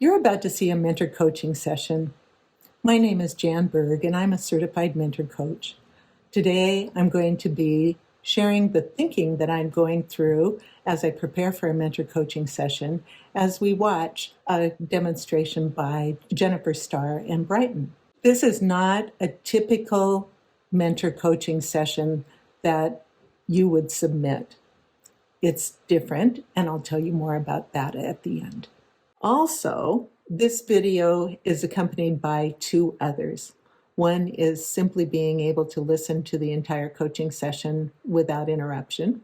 You're about to see a mentor coaching session. My name is Jan Berg, and I'm a certified mentor coach. Today, I'm going to be sharing the thinking that I'm going through as I prepare for a mentor coaching session as we watch a demonstration by Jennifer Starr and Brighton. This is not a typical mentor coaching session that you would submit. It's different, and I'll tell you more about that at the end. Also, this video is accompanied by two others. One is simply being able to listen to the entire coaching session without interruption.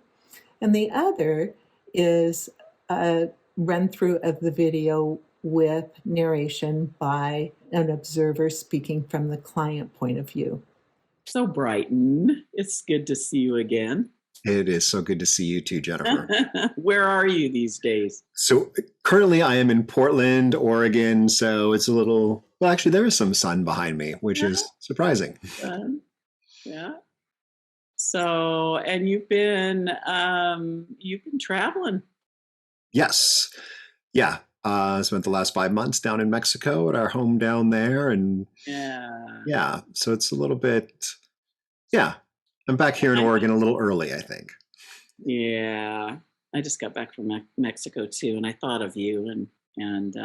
And the other is a run through of the video with narration by an observer speaking from the client point of view. So Brighton, it's good to see you again. It is so good to see you too, Jennifer. Where are you these days? So currently I am in Portland, Oregon. So it's a little, well, actually there is some sun behind me, which is surprising. Yeah. So, and you've been traveling. Yes. Yeah. I spent the last 5 months down in Mexico at our home down there. And yeah. So it's a little bit, I'm back here in Oregon a little early, I think. Yeah. I just got back from Mexico too, and I thought of you. And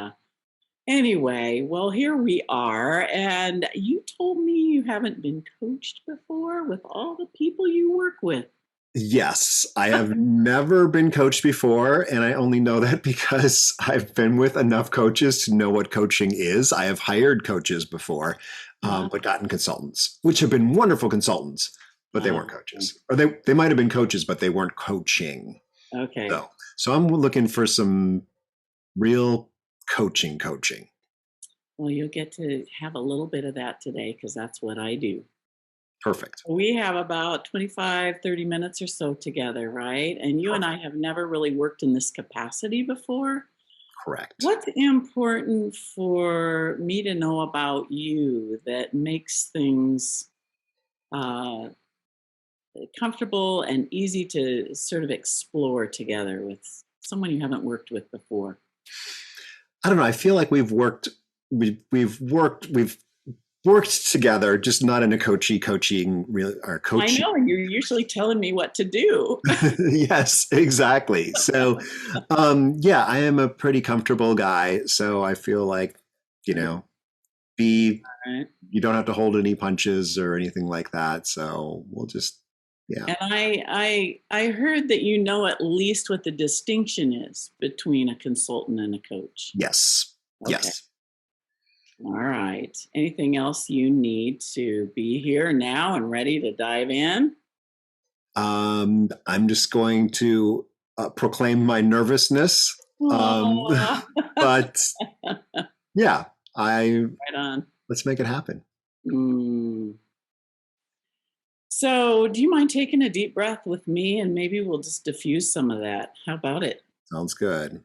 anyway, well, here we are. And you told me you haven't been coached before with all the people you work with. Yes, I have never been coached before, and I only know that because I've been with enough coaches to know what coaching is. I have hired coaches before, but gotten consultants, which have been wonderful consultants. But they weren't coaches, or they might have been coaches, but they weren't coaching. Okay. So I'm looking for some real coaching. Well, you'll get to have a little bit of that today because that's what I do. Perfect. We have about 25, 30 minutes or so together, right? And you and I have never really worked in this capacity before. Correct. What's important for me to know about you that makes things comfortable and easy to sort of explore together with someone you haven't worked with before? I don't know. I feel like we've worked together, just not in a coaching or coaching. I know, and you're usually telling me what to do. Yes, exactly. So, I am a pretty comfortable guy. So I feel like, you don't have to hold any punches or anything like that. So we'll just. Yeah. And I heard that you know at least what the distinction is between a consultant and a coach. Yes. Okay. Yes. All right. Anything else you need to be here now and ready to dive in? I'm just going to proclaim my nervousness. But yeah, right on. Let's make it happen. So do you mind taking a deep breath with me and maybe we'll just diffuse some of that? How about it? Sounds good.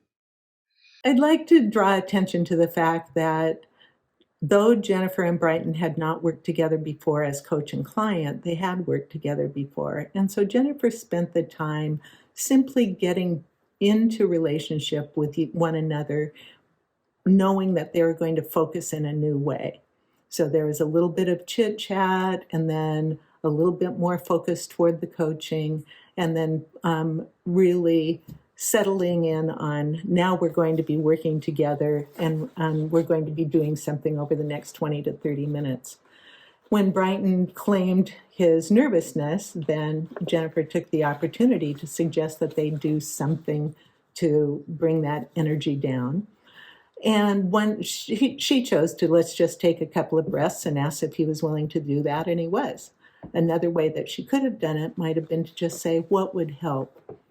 I'd like to draw attention to the fact that though Jennifer and Brighton had not worked together before as coach and client, they had worked together before. And so Jennifer spent the time simply getting into relationship with one another, knowing that they were going to focus in a new way. So there was a little bit of chit chat and then a little bit more focus toward the coaching, and then really settling in on now we're going to be working together and we're going to be doing something over the next 20 to 30 minutes. When Brighton claimed his nervousness, then Jennifer took the opportunity to suggest that they do something to bring that energy down. And when she chose to, let's just take a couple of breaths and asked if he was willing to do that, and he was. Another way that she could have done it might have been to just say, what would help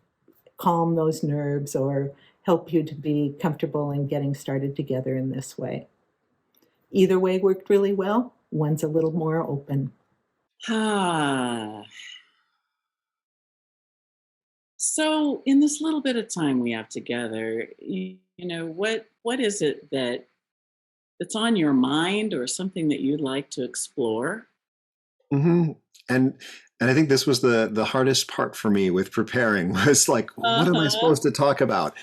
calm those nerves or help you to be comfortable in getting started together in this way? Either way worked really well. One's a little more open. So in this little bit of time we have together, what is it that's on your mind or something that you'd like to explore? Mm-hmm. And I think this was the hardest part for me with preparing was like, what am I supposed to talk about?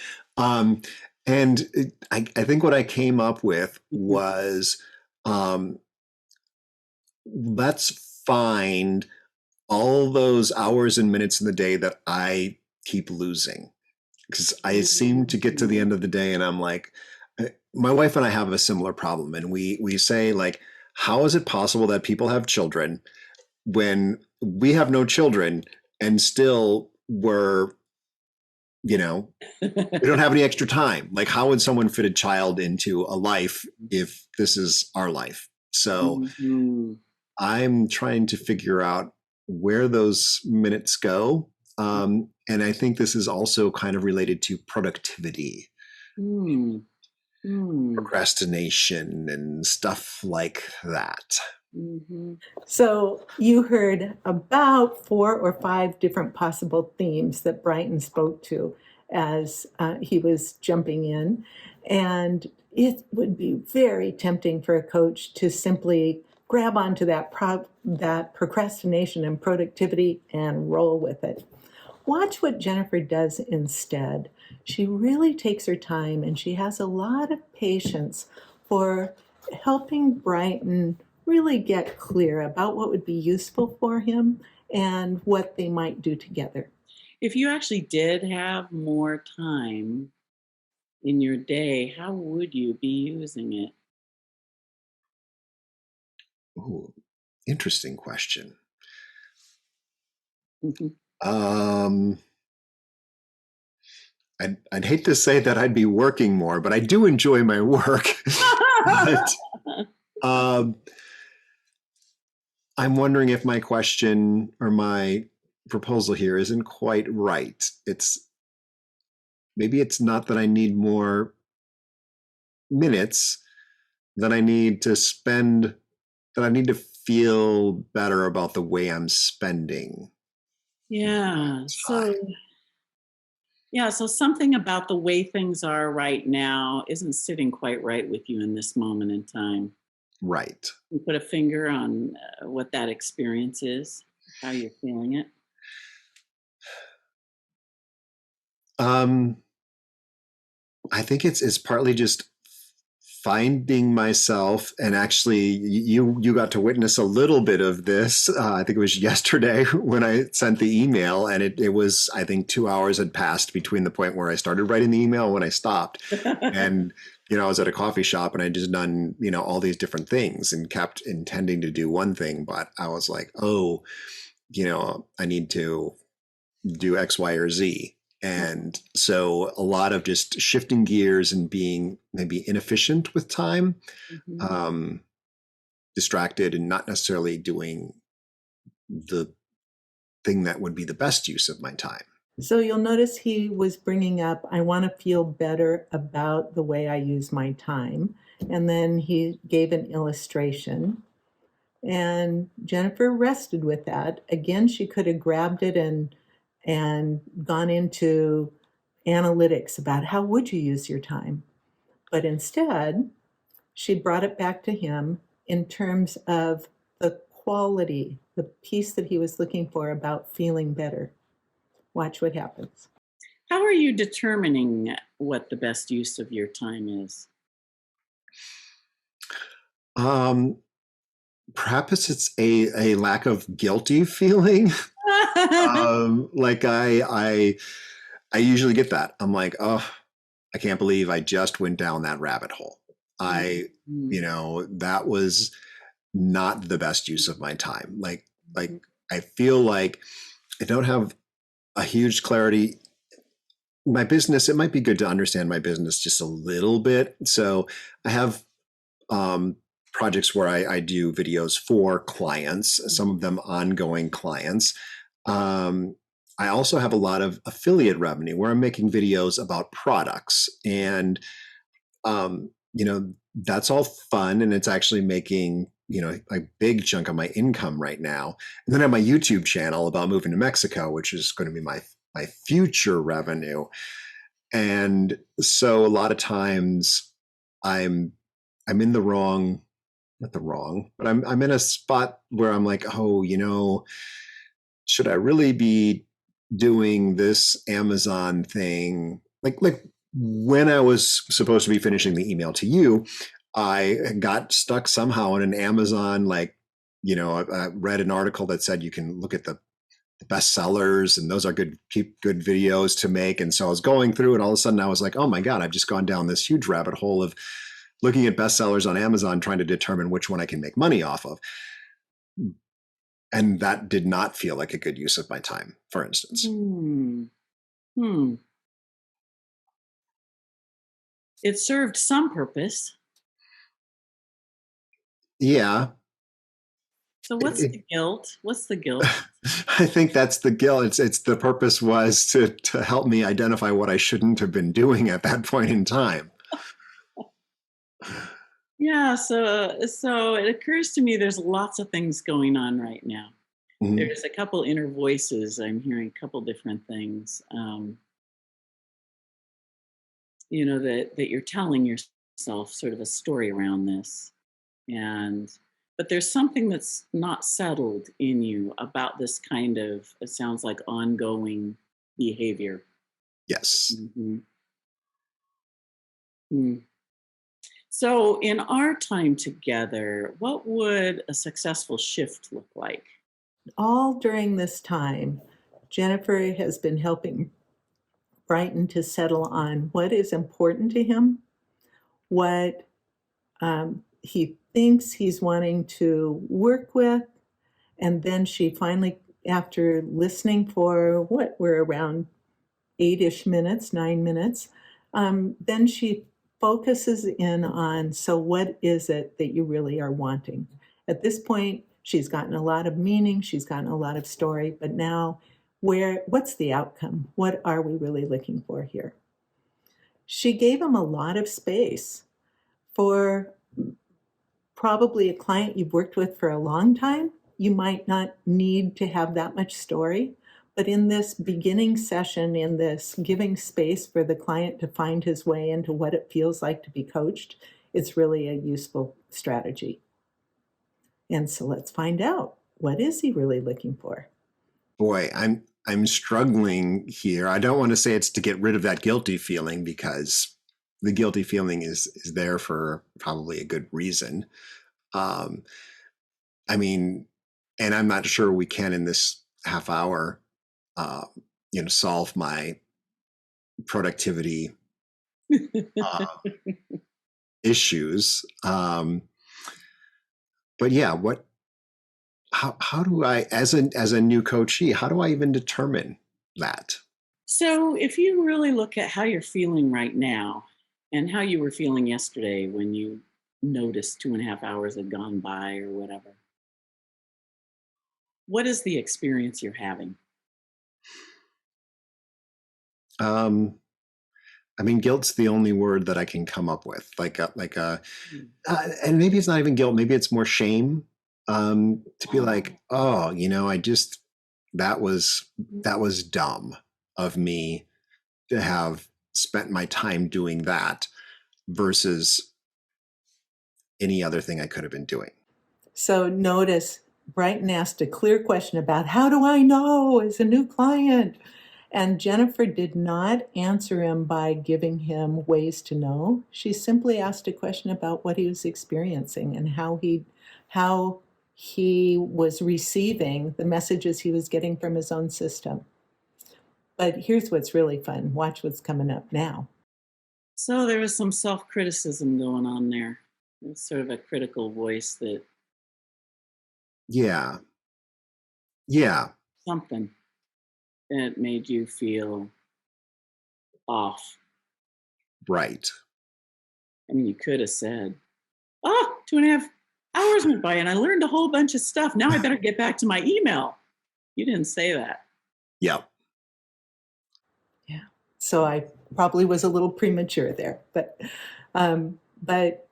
And I think what I came up with was, let's find all those hours and minutes in the day that I keep losing. Because I seem to get to the end of the day and I'm like, my wife and I have a similar problem. And we say, like, how is it possible that people have children when we have no children and still we're, we don't have any extra time? Like, how would someone fit a child into a life if this is our life? So I'm trying to figure out where those minutes go. And I think this is also kind of related to productivity, procrastination, and stuff like that. So you heard about 4 or 5 different possible themes that Brighton spoke to as he was jumping in. And it would be very tempting for a coach to simply grab onto that procrastination and productivity and roll with it. Watch what Jennifer does instead. She really takes her time and she has a lot of patience for helping Brighton really get clear about what would be useful for him and what they might do together. If you actually did have more time in your day, how would you be using it? Ooh, interesting question. I'd hate to say that I'd be working more, but I do enjoy my work. But, I'm wondering if my question or my proposal here isn't quite right. Maybe it's not that I need more minutes, that I need to feel better about the way I'm spending. Yeah. So something about the way things are right now isn't sitting quite right with you in this moment in time. Right. You put a finger on what that experience is, how you're feeling it. I think it's partly just finding myself, and actually you got to witness a little bit of this. I think it was yesterday when I sent the email, and it was, I think 2 hours had passed between the point where I started writing the email and when I stopped. And I was at a coffee shop and I just done all these different things and kept intending to do one thing, but I was like, oh, I need to do X, Y, or Z. And so a lot of just shifting gears and being maybe inefficient with time, distracted, and not necessarily doing the thing that would be the best use of my time. So you'll notice he was bringing up, I want to feel better about the way I use my time. And then he gave an illustration. And Jennifer rested with that. Again, she could have grabbed it and gone into analytics about how would you use your time. But instead, she brought it back to him in terms of the quality, the piece that he was looking for about feeling better. Watch what happens. How are you determining what the best use of your time is? Perhaps it's a lack of guilty feeling. Like I usually get that. I'm like, oh, I can't believe I just went down that rabbit hole. That was not the best use of my time. Like I feel like I don't have a huge clarity. My business, it might be good to understand my business just a little bit. So I have projects where I do videos for clients, some of them ongoing clients. I also have a lot of affiliate revenue where I'm making videos about products, and that's all fun, and it's actually making a big chunk of my income right now. And then I have my YouTube channel about moving to Mexico, which is going to be my future revenue. And so a lot of times I'm in the wrong, not the wrong, but I'm in a spot where I'm like, oh, should I really be doing this Amazon thing? Like when I was supposed to be finishing the email to you, I got stuck somehow in an Amazon, like, I read an article that said you can look at the bestsellers and those are good videos to make. And so I was going through and all of a sudden I was like, oh my God, I've just gone down this huge rabbit hole of looking at bestsellers on Amazon, trying to determine which one I can make money off of. And that did not feel like a good use of my time, for instance. It served some purpose. Yeah. So what's the guilt? What's the guilt? I think that's the guilt. It's the purpose was to help me identify what I shouldn't have been doing at that point in time. Yeah, so it occurs to me there's lots of things going on right now. Mm-hmm. There's a couple inner voices. I'm hearing a couple different things. That you're telling yourself sort of a story around this. But there's something that's not settled in you about this kind of, it sounds like, ongoing behavior. Yes. So in our time together, what would a successful shift look like? All during this time, Jennifer has been helping Brighton to settle on what is important to him, what he thinks he's wanting to work with. And then she finally, after listening for we're around 8-ish minutes, 9 minutes, then she focuses in on, so what is it that you really are wanting? At this point, she's gotten a lot of meaning, she's gotten a lot of story, but now what's the outcome? What are we really looking for here? She gave him a lot of space. For probably a client you've worked with for a long time, you might not need to have that much story. But in this beginning session, in this giving space for the client to find his way into what it feels like to be coached, it's really a useful strategy. And so let's find out, what is he really looking for? Boy, I'm struggling here. I don't want to say it's to get rid of that guilty feeling, because the guilty feeling is there for probably a good reason. And I'm not sure we can in this half hour, solve my productivity issues. But yeah, how do I, as a new coachee, how do I even determine that? So if you really look at how you're feeling right now and how you were feeling yesterday when you noticed 2.5 hours had gone by or whatever, what is the experience you're having? Guilt's the only word that I can come up with. And maybe it's not even guilt. Maybe it's more shame. To be like, oh, that was dumb of me to have spent my time doing that versus any other thing I could have been doing. So notice Brighton asked a clear question about, how do I know as a new client? And Jennifer did not answer him by giving him ways to know. She simply asked a question about what he was experiencing and how he was receiving the messages he was getting from his own system. But here's what's really fun. Watch what's coming up now. So there was some self-criticism going on there. It's sort of a critical voice that... Yeah. Something that made you feel off. Right. I mean, you could have said, 2.5 hours went by and I learned a whole bunch of stuff. Now I better get back to my email. You didn't say that. Yep. Yeah. So I probably was a little premature there, but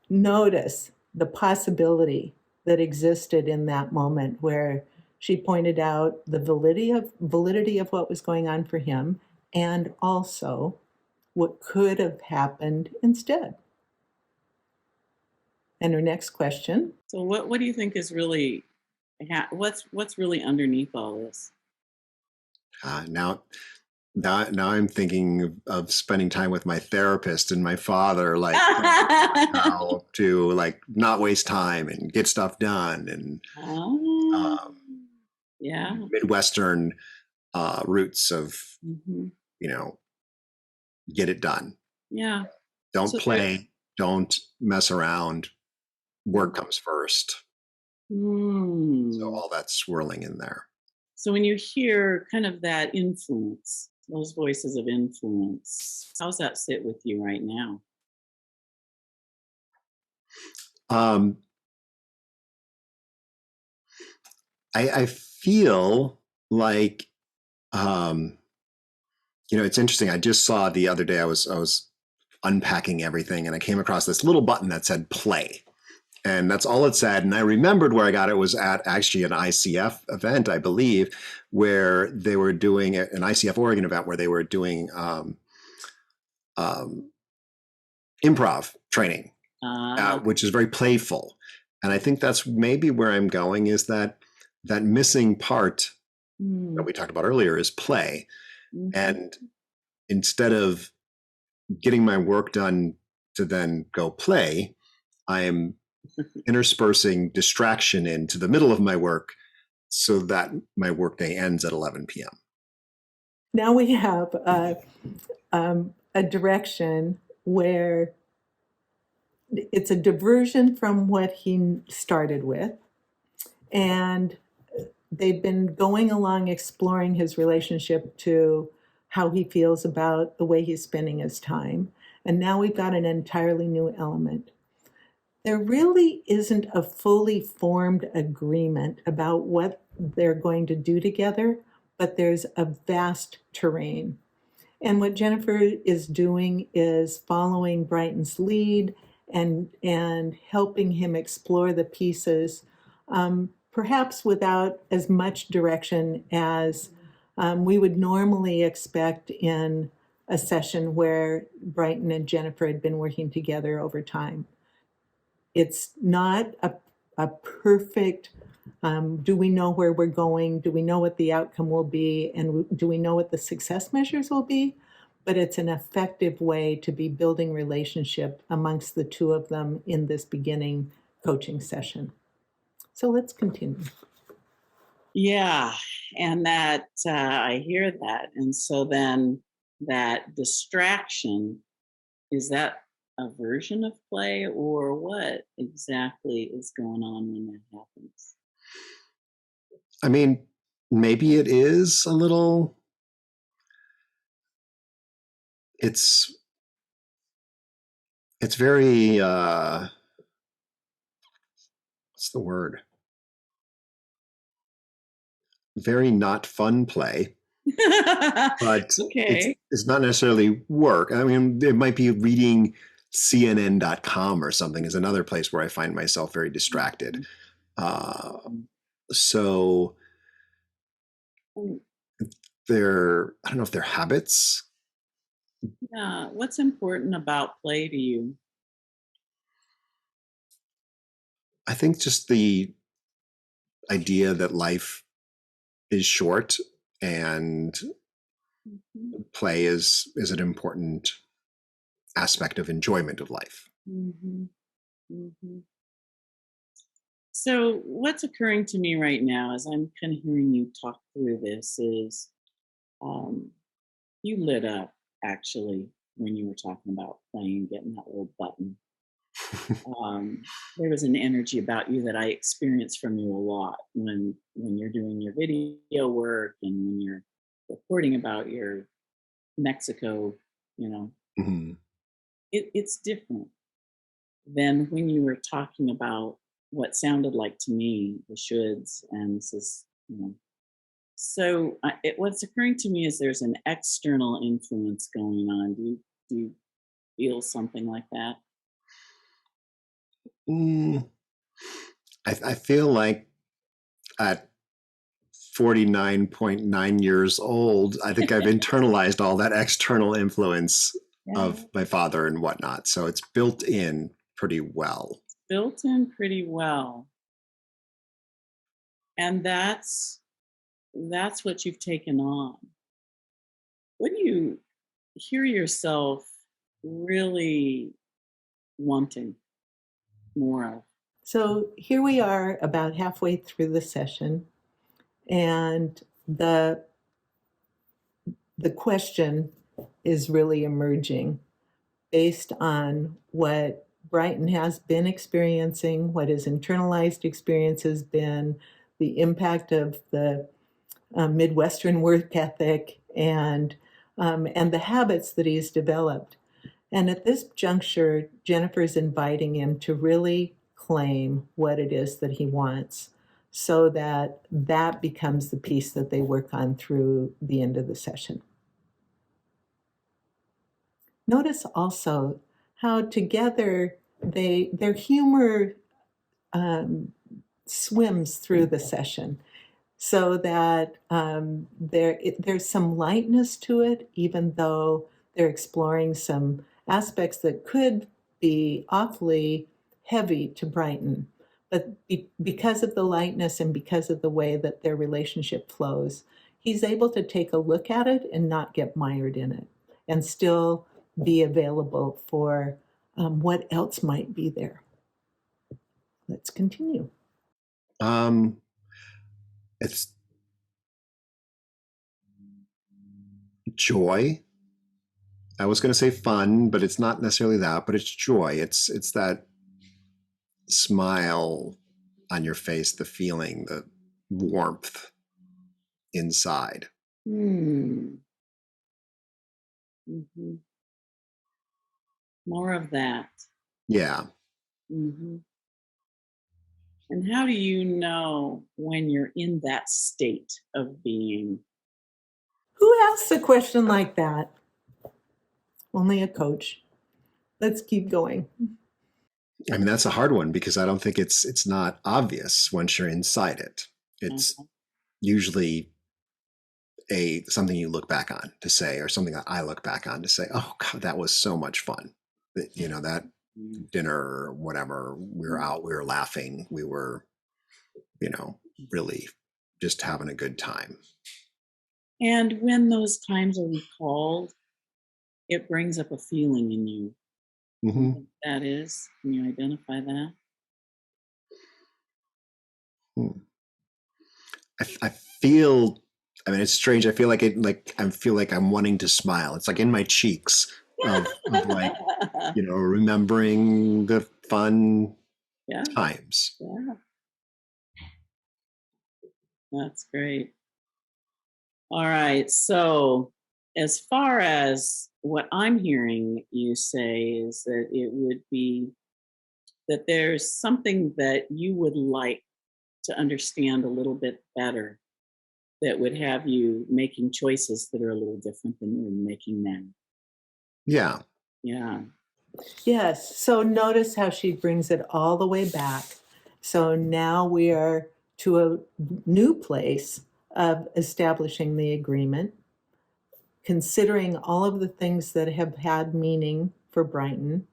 notice the possibility that existed in that moment where she pointed out the validity of what was going on for him, and also what could have happened instead. And her next question. So what do you think is really, what's really underneath all this? Now now I'm thinking of spending time with my therapist and my father, like how to like not waste time and get stuff done, and Oh, um, yeah. Midwestern roots of, Hmm. you know, get it done. Yeah. Don't So there's, play. Don't mess around. Work comes first. So mm. all that swirling in there. So when you hear kind of that influence, those voices of influence, how's that sit with you right now? Um, I feel like, um, it's interesting. I just saw the other day. I was unpacking everything, and I came across this little button that said "play," and that's all it said. And I remembered where I got it was at actually an ICF event, I believe, where they were doing an ICF Oregon event where they were doing um, improv training, Uh, which is very playful. And I think that's maybe where I'm going, is that missing part that mm, we talked about earlier is play. mhm. And instead of getting my work done to then go play, I am interspersing distraction into the middle of my work so that my workday ends at 11 p.m. Now we have a direction where it's a diversion from what he started with, and they've been going along exploring his relationship to how he feels about the way he's spending his time. And now we've got an entirely new element. There really isn't a fully formed agreement about what they're going to do together, but there's a vast terrain. And what Jennifer is doing is following Brighton's lead and helping him explore the pieces, perhaps without as much direction as we would normally expect in a session where Brighton and Jennifer had been working together over time. It's not a perfect, do we know where we're going? Do we know what the outcome will be? And do we know what the success measures will be? But it's an effective way to be building relationship amongst the two of them in this beginning coaching session. So let's continue. Yeah, and that I hear that, and so then that distraction, is that a version of play, or what exactly is going on when that happens? I mean, maybe it is a little, it's very what's the word? Very not fun play, but Okay. it's not necessarily work. I mean, it might be reading CNN.com or something is another place where I find myself very distracted. Uh, so Mm, I don't know if they're habits. yeah. What's important about play to you? I think just the idea that life is short and Mhm. play is an important aspect of enjoyment of life. Mhm. Mhm. So, what's occurring to me right now as I'm kind of hearing you talk through this is, um, you lit up actually when you were talking about playing, getting that little button. There was an energy about you that I experience from you a lot when you're doing your video work and when you're reporting about your Mexico, you know, Mhm. it's different than when you were talking about what sounded like to me the shoulds and this is, you know. So what's occurring to me is there's an external influence going on. Do you feel something like that? Mm, I feel like at 49.9 years old, I think I've internalized all that external influence Yeah, of my father and whatnot. So it's built in pretty well. built in pretty well, and that's what you've taken on. What do you hear yourself really wanting more of? So here we are about halfway through the session, and the question is really emerging based on what Brighton has been experiencing, what his internalized experience has been, the impact of the Midwestern work ethic, and the habits that he's developed. And at this juncture, Jennifer's inviting him to really claim what it is that he wants, so that that becomes the piece that they work on through the end of the session. Notice also how together their humor swims through the session, so that there's some lightness to it, even though they're exploring some aspects that could be awfully heavy to Brighton. But because of the lightness and because of the way that their relationship flows, he's able to take a look at it and not get mired in it, and still be available for what else might be there. Let's continue. It's joy. I was going to say fun, but it's not necessarily that, but it's joy. It's that smile on your face, the feeling, the warmth inside. Hmm. More of that. Yeah. And how do you know when you're in that state of being? Who asks a question like that? Only a coach. Let's keep going. I mean, that's a hard one because I don't think it's not obvious once you're inside it. It's usually something you look back on to say, or something that I look back on to say, oh God, that was so much fun. That dinner or whatever, we were out, we were laughing, we were, really just having a good time. And when those times are recalled, it brings up a feeling in you. What that is, can you identify that? I feel, I mean, it's strange. I feel like I feel like I'm wanting to smile. It's like in my cheeks of like, remembering the fun times. Yeah. That's great. All right. So, as far as what I'm hearing you say is that it would be that there's something that you would like to understand a little bit better that would have you making choices that are a little different than you're making now. Yeah. Yeah. Yes. So notice how she brings it all the way back. So now we are to a new place of establishing the agreement, considering all of the things that have had meaning for Brighton,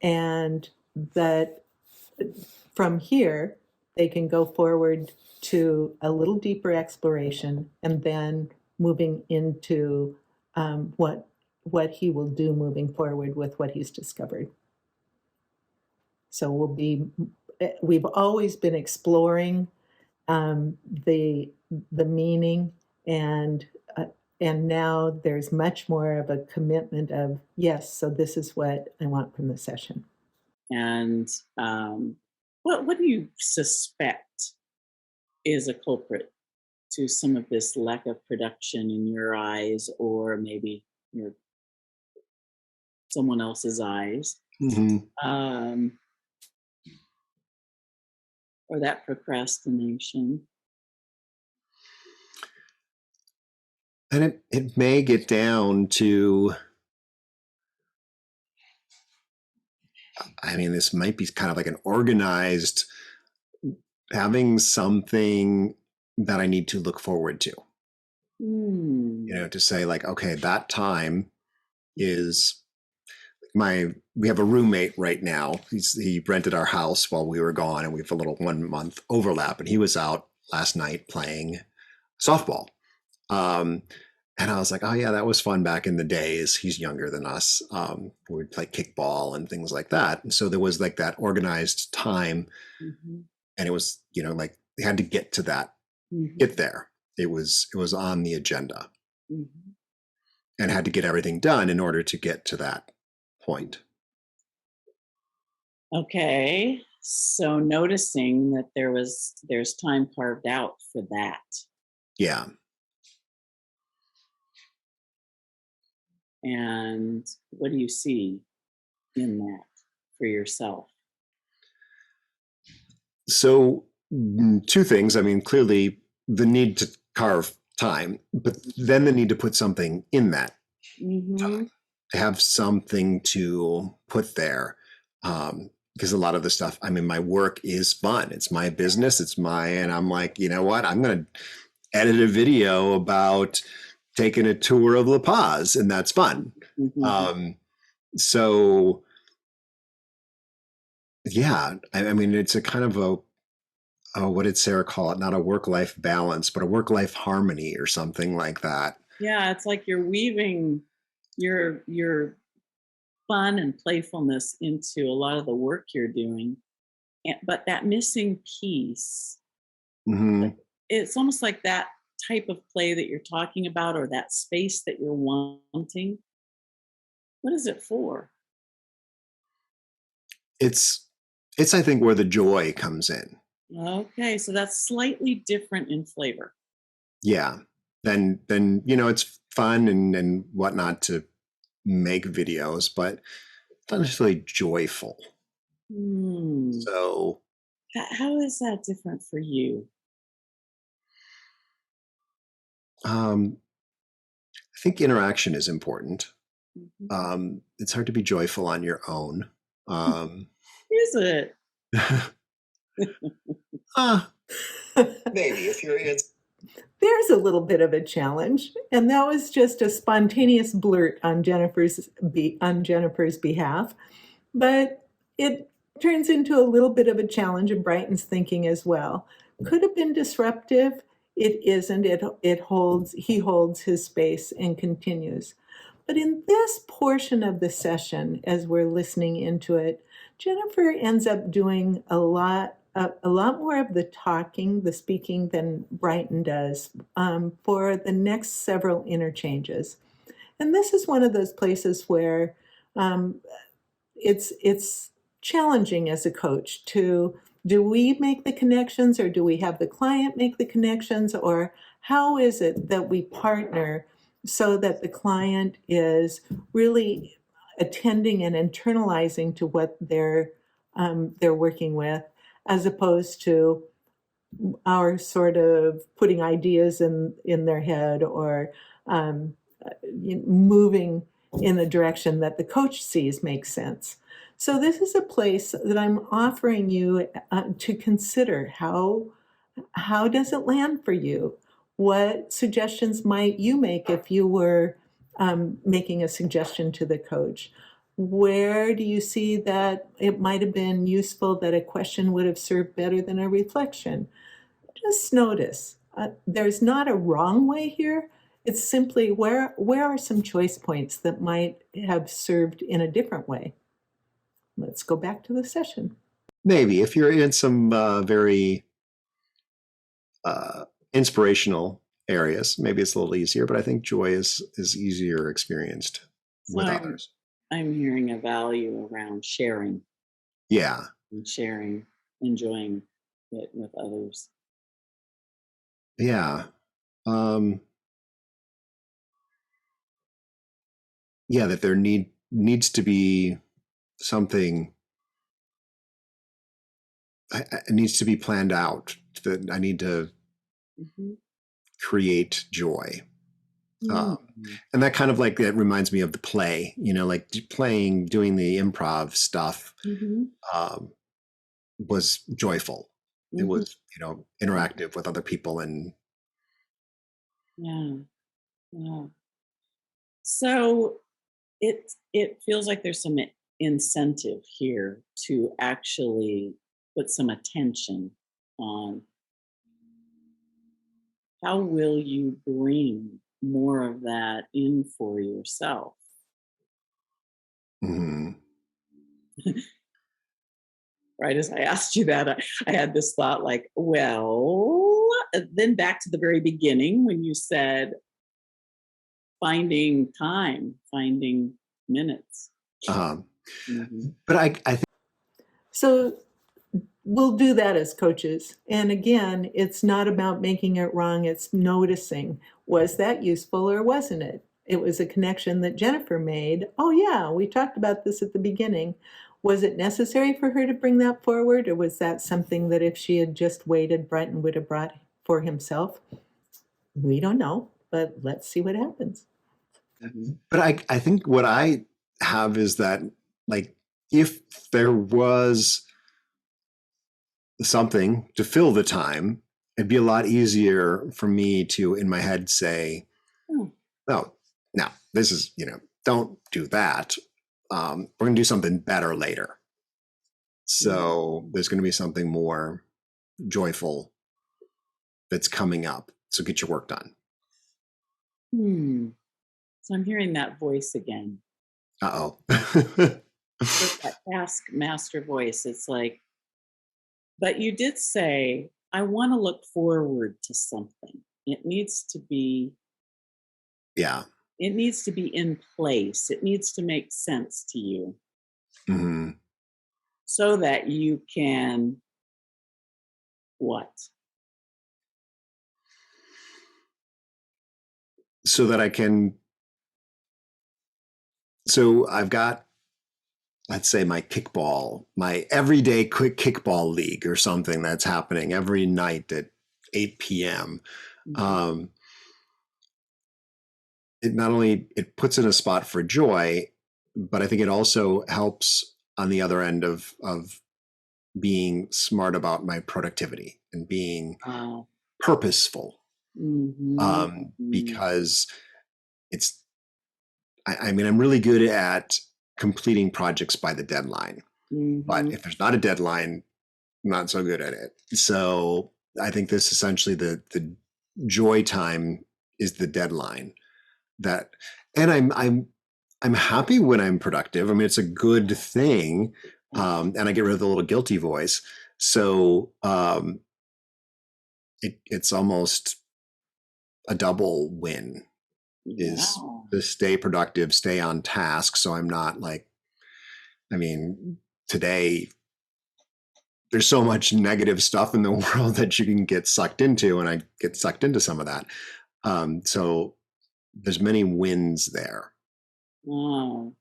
and that from here they can go forward to a little deeper exploration, and then moving into what he will do moving forward with what he's discovered. So we've always been exploring the meaning, and now there's much more of a commitment of, yes, so this is what I want from the session. And what do you suspect is a culprit to some of this lack of production in your eyes, or maybe someone else's eyes, or that procrastination? And it may get down to, I mean, this might be kind of like an organized, having something that I need to look forward to. To say like, okay, that time is we have a roommate right now. He rented our house while we were gone, and we have a little 1 month overlap, and he was out last night playing softball. And I was like, oh yeah, that was fun back in the days. He's younger than us. We'd play kickball and things like that. And so there was like that organized time, Mm-hmm. and it was, like they had to get to that, Mm-hmm. get there. It was on the agenda, Mm-hmm. and had to get everything done in order to get to that point. Okay. So noticing that there's time carved out for that. Yeah. And what do you see in that for yourself? So two things. I mean, clearly the need to carve time, but then the need to put something in that Mm-hmm. time, have something to put there. Because a lot of the stuff, I mean, my work is fun. It's my business. And I'm like, you know what? I'm going to edit a video about taking a tour of La Paz, and that's fun. Mm-hmm. So yeah, I mean, it's a kind of what did Sarah call it? Not a work-life balance, but a work-life harmony or something like that. Yeah, it's like you're weaving your fun and playfulness into a lot of the work you're doing. But that missing piece, Mm-hmm. it's almost like that type of play that you're talking about, or that space that you're wanting. What is it for? It's I think where the joy comes in. Okay, so that's slightly different in flavor. Yeah. Then it's fun and whatnot to make videos, but not necessarily joyful. Hmm. So How is that different for you? I think interaction is important. Mhm. It's hard to be joyful on your own. Is it? uh, Maybe if you're in. There's a little bit of a challenge, and that was just a spontaneous blurt on Jennifer's behalf, but it turns into a little bit of a challenge in Brighton's thinking as well. Could have been disruptive. It isn't. He holds his space and continues. But in this portion of the session, as we're listening into it, Jennifer ends up doing a lot more of the talking, the speaking than Brighton does for the next several interchanges. And this is one of those places where um, it's challenging as a coach to, do we make the connections, or do we have the client make the connections, or how is it that we partner so that the client is really attending and internalizing to what they're working with, as opposed to our sort of putting ideas in their head, or um, moving in the direction that the coach sees makes sense. So this is a place that I'm offering you to consider. How does it land for you? What suggestions might you make if you were making a suggestion to the coach? Where do you see that it might have been useful, that a question would have served better than a reflection? Just notice. There's not a wrong way here. It's simply, where are some choice points that might have served in a different way? Let's go back to the session. Maybe if you're in some very inspirational areas, maybe it's a little easier, but I think joy is easier experienced So with others. I'm hearing a value around sharing Yeah. and sharing, enjoying it with others. Yeah. Yeah, that there needs to be something. It needs to be planned out. That I need to Mm-hmm. create joy. Mm-hmm. And that kind of like, that reminds me of the play, like doing the improv stuff Mm-hmm. um, was joyful. It Mm-hmm. was, interactive with other people. And Yeah. Yeah. So it feels like there's some incentive here to actually put some attention on how will you bring more of that in for yourself. Mm-hmm. Right as I asked you that, I had this thought like, well, then back to the very beginning when you said finding time, finding minutes. Um, Mm-hmm. but I think, So we'll do that as coaches. And again, it's not about making it wrong, it's noticing, was that useful or wasn't it? It was a connection that Jennifer made. Oh, yeah, we talked about this at the beginning. Was it necessary for her to bring that forward, or was that something that if she had just waited, Brighton would have brought for himself? We don't know, but let's see what happens. Mm-hmm. but I think what I have is that, like, if there was something to fill the time, it'd be a lot easier for me to, in my head, say, Hmm. no, this is, don't do that. We're going to do something better later. So there's going to be something more joyful that's coming up. So get your work done. So I'm hearing that voice again. Uh-oh. So that taskmaster voice. It's like, but you did say, I want to look forward to something. It needs to be Yeah. It needs to be in place. It needs to make sense to you Mm-hmm. so that you can what? So that I can. So I've got, let's say, my everyday quick kickball league or something that's happening every night at 8 p.m. Mm-hmm. It not only it puts in a spot for joy, but I think it also helps on the other end of being smart about my productivity and being purposeful. Mm-hmm. Because it's, I mean, I'm really good at completing projects by the deadline, but if there's not a deadline, I'm not so good at it. So I think this essentially the joy time is the deadline that, and I'm happy when I'm productive. I mean, it's a good thing. And I get rid of the little guilty voice. So it's almost a double win is to stay productive, stay on task. So I'm not like, I mean, today there's so much negative stuff in the world that you can get sucked into, and I get sucked into some of that. So there's many wins there. Wow.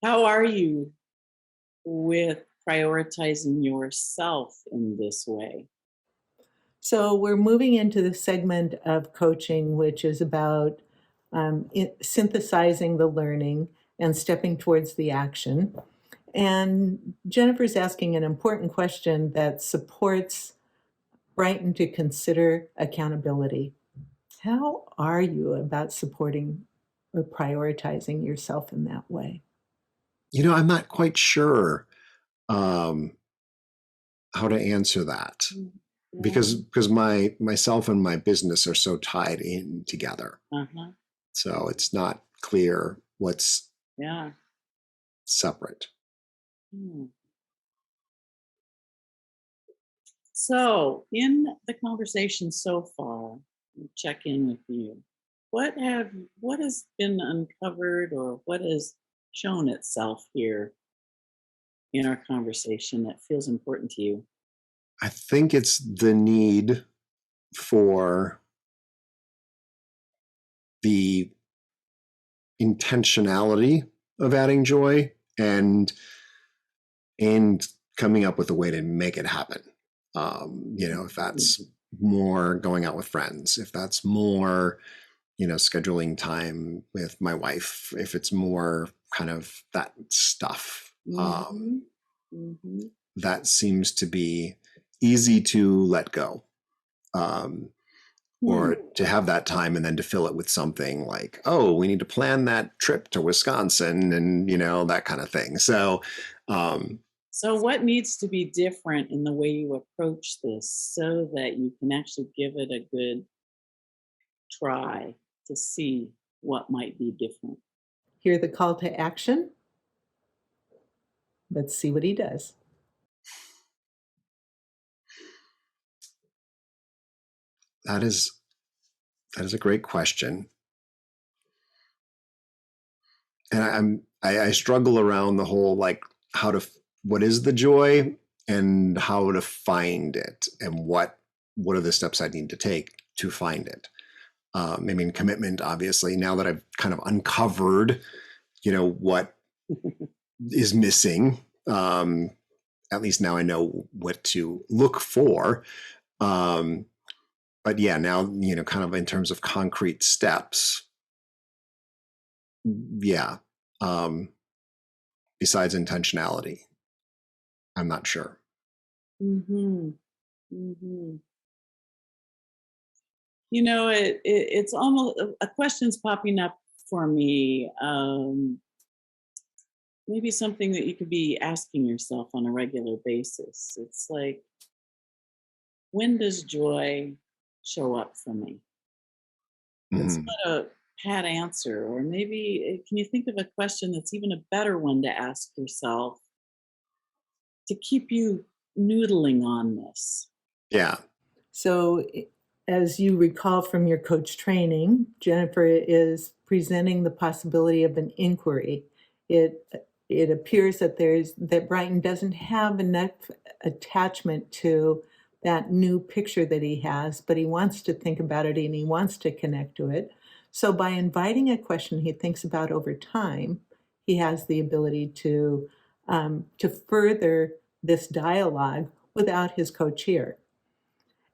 How are you with prioritizing yourself in this way? So we're moving into the segment of coaching, which is about synthesizing the learning and stepping towards the action. And Jennifer's asking an important question that supports Brighton to consider accountability. How are you about supporting or prioritizing yourself in that way? I'm not quite sure how to answer that, because myself and my business are so tied in together. So it's not clear what's separate. So in the conversation so far, check in with you. What has been uncovered, or what has shown itself here in our conversation that feels important to you? I think it's the need for the intentionality of adding joy and coming up with a way to make it happen. If that's more going out with friends, if that's more, scheduling time with my wife, if it's more kind of that stuff, that seems to be easy to let go. Or to have that time and then to fill it with something like, oh, we need to plan that trip to Wisconsin and, that kind of thing. So, so what needs to be different in the way you approach this so that you can actually give it a good try to see what might be different. Hear the call to action? Let's see what he does. That is a great question. And I struggle around the whole, like, what is the joy and how to find it, and what are the steps I need to take to find it. I mean, commitment, obviously, now that I've kind of uncovered, what is missing, at least now I know what to look for. But yeah, now, kind of in terms of concrete steps, yeah. Besides intentionality, I'm not sure. Mm-hmm. Mm-hmm. It's almost a question's popping up for me. Maybe something that you could be asking yourself on a regular basis. It's like, when does joy show up for me? It's not a pat answer, or maybe can you think of a question that's even a better one to ask yourself to keep you noodling on this? Yeah. So, as you recall from your coach training, Jennifer is presenting the possibility of an inquiry. It appears that Brighton doesn't have enough attachment to that new picture that he has, but he wants to think about it and he wants to connect to it. So by inviting a question he thinks about over time, he has the ability to further this dialogue without his coach here.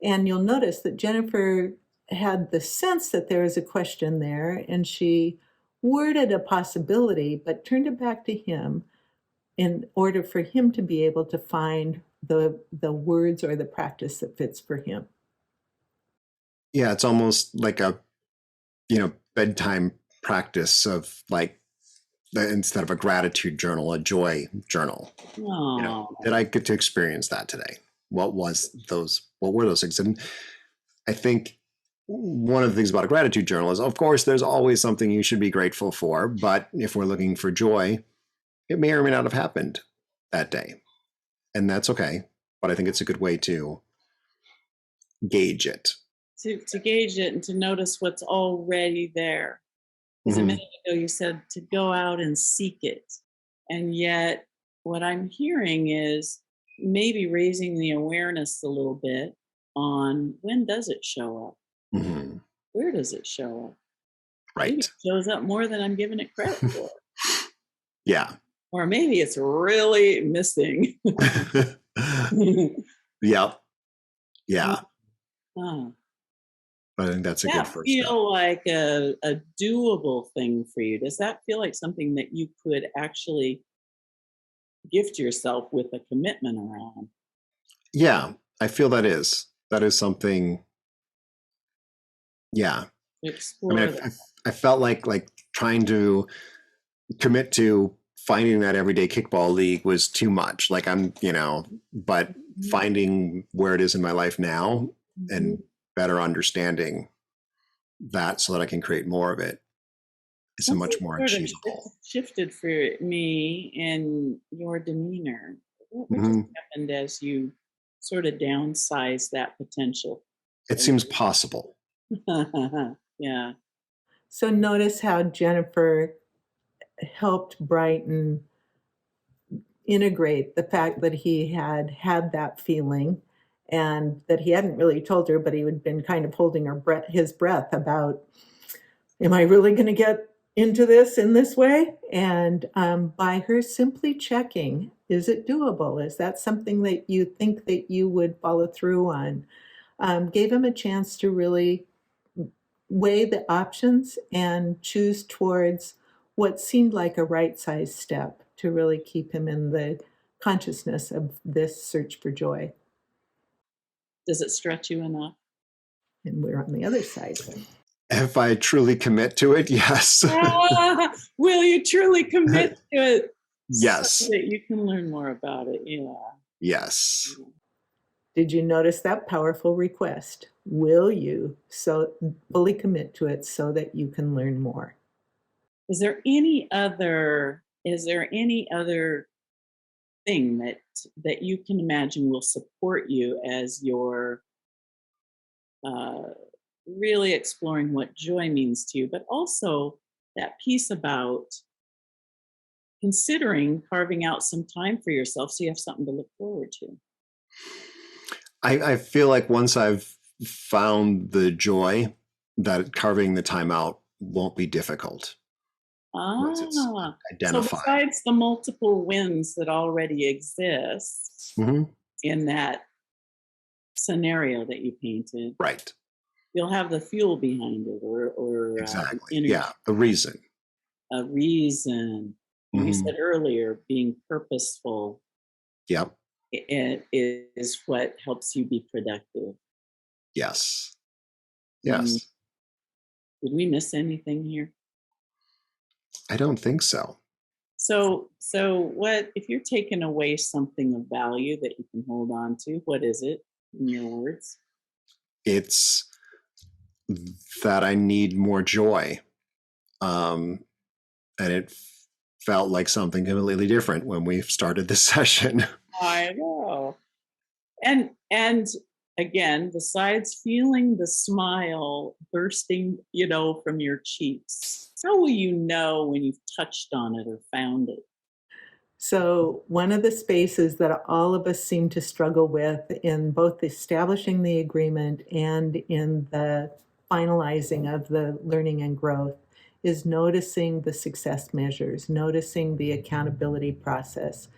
And you'll notice that Jennifer had the sense that there is a question there, and she worded a possibility, but turned it back to him in order for him to be able to find the words or the practice that fits for him. Yeah, it's almost like a, bedtime practice of, like, instead of a gratitude journal, a joy journal. Did I get to experience that today? What were those things? And I think one of the things about a gratitude journal is, of course, there's always something you should be grateful for. But if we're looking for joy, it may or may not have happened that day. And that's okay. But I think it's a good way to gauge it. To gauge it and to notice what's already there. Because a minute ago you said to go out and seek it. And yet what I'm hearing is maybe raising the awareness a little bit on, when does it show up? Where does it show up? Right. Maybe it shows up more than I'm giving it credit for. Yeah. Or maybe it's really missing. Yep. Yeah. Huh. I think that's a good first step. Does that feel like a doable thing for you? Does that feel like something that you could actually gift yourself with a commitment around? Yeah, I feel that is something. Yeah. Explore that. I felt like trying to commit to finding that everyday kickball league was too much. Like, but finding where it is in my life now and better understanding that so that I can create more of it is a much more achievable. Shifted for me in your demeanor. What just happened as you sort of downsize that potential? It seems possible. Yeah. So notice how Jennifer helped Brighton integrate the fact that he had that feeling, and that he hadn't really told her, but he had been kind of holding his breath about, am I really going to get into this in this way? And by her simply checking, is it doable? Is that something that you think that you would follow through on? Gave him a chance to really weigh the options and choose towards what seemed like a right-sized step to really keep him in the consciousness of this search for joy. Does it stretch you enough? And we're on the other side. If I truly commit to it, yes. Will you truly commit to it? Yes. So that you can learn more about it. Yeah. Yes. Did you notice that powerful request? Will you so fully commit to it so that you can learn more? Is there any other thing that you can imagine will support you as you're uh, really exploring what joy means to you, but also that piece about considering carving out some time for yourself so you have something to look forward to? I feel like once I've found the joy, that carving the time out won't be difficult once it's So identified. besides the multiple wins that already exist Hmm. in that scenario that you painted, Right. you'll have the fuel behind it, or the Exactly. energy, Yeah. The reason. a reason. And you Hmm. said earlier, being purposeful Yep. is what helps you be productive. Yes. Mm. Yes. Did we miss anything here? I don't think so. So what if you're taking away something of value that you can hold on to? What is it in your words? It's that I need more joy. Um, and it felt like something completely different when we started this session. I know. And again, besides feeling the smile bursting, from your cheeks, how will you know when you've touched on it or found it? So, one of the spaces that all of us seem to struggle with in both establishing the agreement and in the finalizing of the learning and growth is noticing the success measures, noticing the accountability process.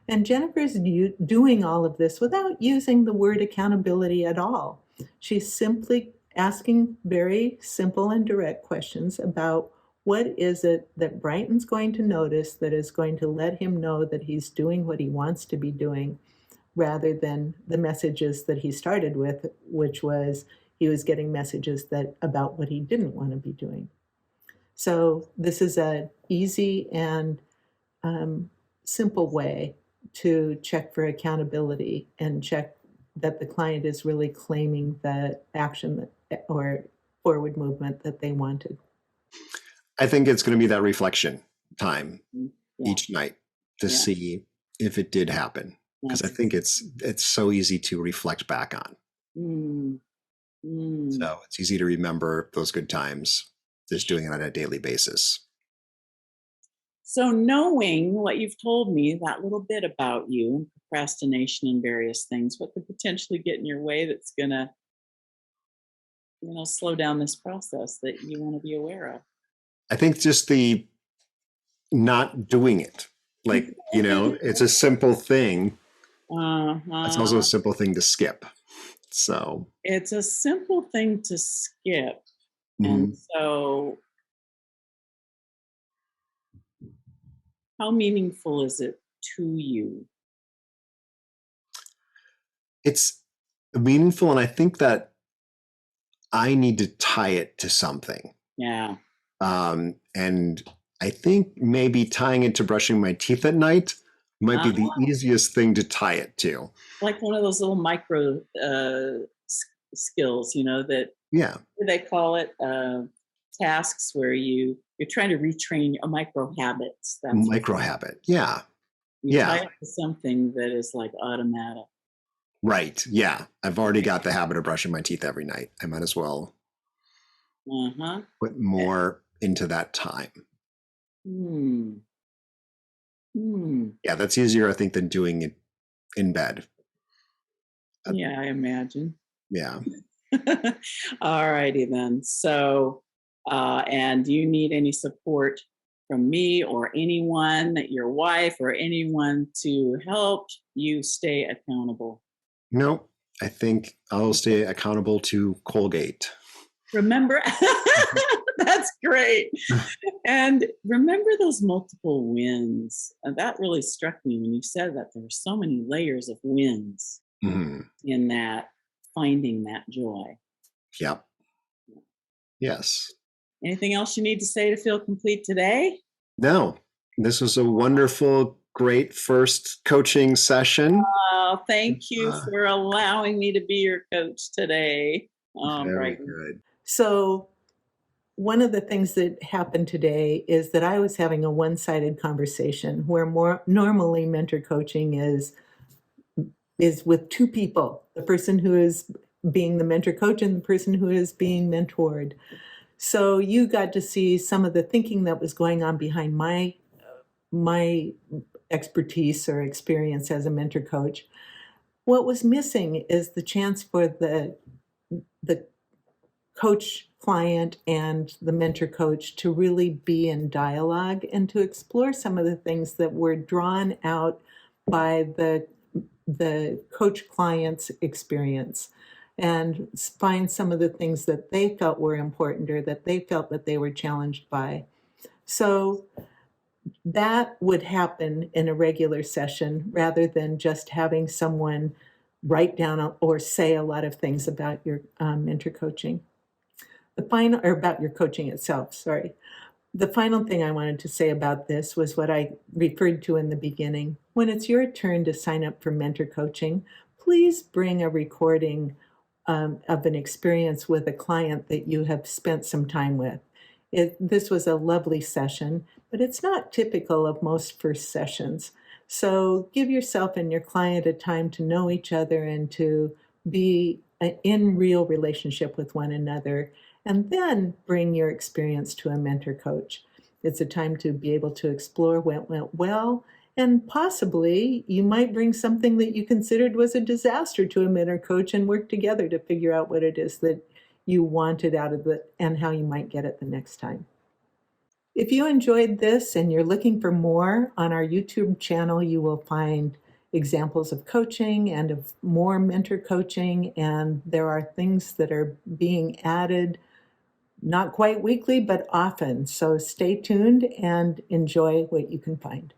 And Jennifer's doing all of this without using the word accountability at all. She's simply asking very simple and direct questions about what is it that Brighton's going to notice that is going to let him know that he's doing what he wants to be doing, rather than the messages that he started with, which was he was getting messages that about what he didn't want to be doing. So this is an easy and um, simple way to check for accountability and check that the client is really claiming the action that, or forward movement that they wanted. I think it's going to be that reflection time Mm. Yeah, each night to yeah, see if it did happen. Because I that's think it's so easy to reflect back on. mm, mm. So it's easy to remember those good times, just doing it on a daily basis. So knowing what you've told me, that little bit about you and procrastination and various things, what could potentially get in your way that's gonna, slow down this process that you want to be aware of? I think just the not doing it. Like, it's a simple thing. It's also a Uh-huh. simple thing to skip. So, It's a simple thing to skip. And mhm. so how meaningful is it to you? It's meaningful. And I think that I need to tie it to something. Yeah. And I think maybe tying it to brushing my teeth at night might be the easiest thing to tie it to. Like one of those little micro skills, that Yeah. what do they call it, tasks where you're trying to retrain a micro habits. That's what Micro habit. Yeah. you tie Yeah. it to something that is like automatic. Right. Yeah. I've already got the habit of brushing my teeth every night. I might as well Uh-huh. put more into that time. Hmm. Hmm. Yeah. That's easier, I think, than doing it in bed. Yeah, I imagine. Yeah. All righty then. So, and do you need any support from me or anyone, your wife or anyone, to help you stay accountable? No, I think I'll stay accountable to Colgate. Remember, that's great. And remember those multiple wins. And that really struck me when you said that there were so many layers of wins Hmm. in that, finding that joy. Yep. Yes. Anything else you need to say to feel complete today? No, this was a wonderful great first coaching session. Oh, thank you for allowing me to be your coach today. Very Brighton. good. So one of the things that happened today is that I was having a one-sided conversation where more normally mentor coaching is with two people, the person who is being the mentor coach and the person who is being mentored. So you got to see some of the thinking that was going on behind my expertise or experience as a mentor coach. What was missing is the chance for the coach client and the mentor coach to really be in dialogue and to explore some of the things that were drawn out by the coach client's experience and find some of the things that they felt were important or that they felt that they were challenged by. So that would happen in a regular session rather than just having someone write down or say a lot of things about your mentor coaching. Or about your coaching itself, sorry. The final thing I wanted to say about this was what I referred to in the beginning. When it's your turn to sign up for mentor coaching, please bring a recording of an experience with a client that you have spent some time with. This was a lovely session, but it's not typical of most first sessions. So give yourself and your client a time to know each other and to be in real relationship with one another, and then bring your experience to a mentor coach. It's a time to be able to explore what went well, and possibly you might bring something that you considered was a disaster to a mentor coach and work together to figure out what it is that you wanted out of it and how you might get it the next time. If you enjoyed this and you're looking for more, on our YouTube channel, you will find examples of coaching and of more mentor coaching, and there are things that are being added, not quite weekly, but often. So stay tuned and enjoy what you can find.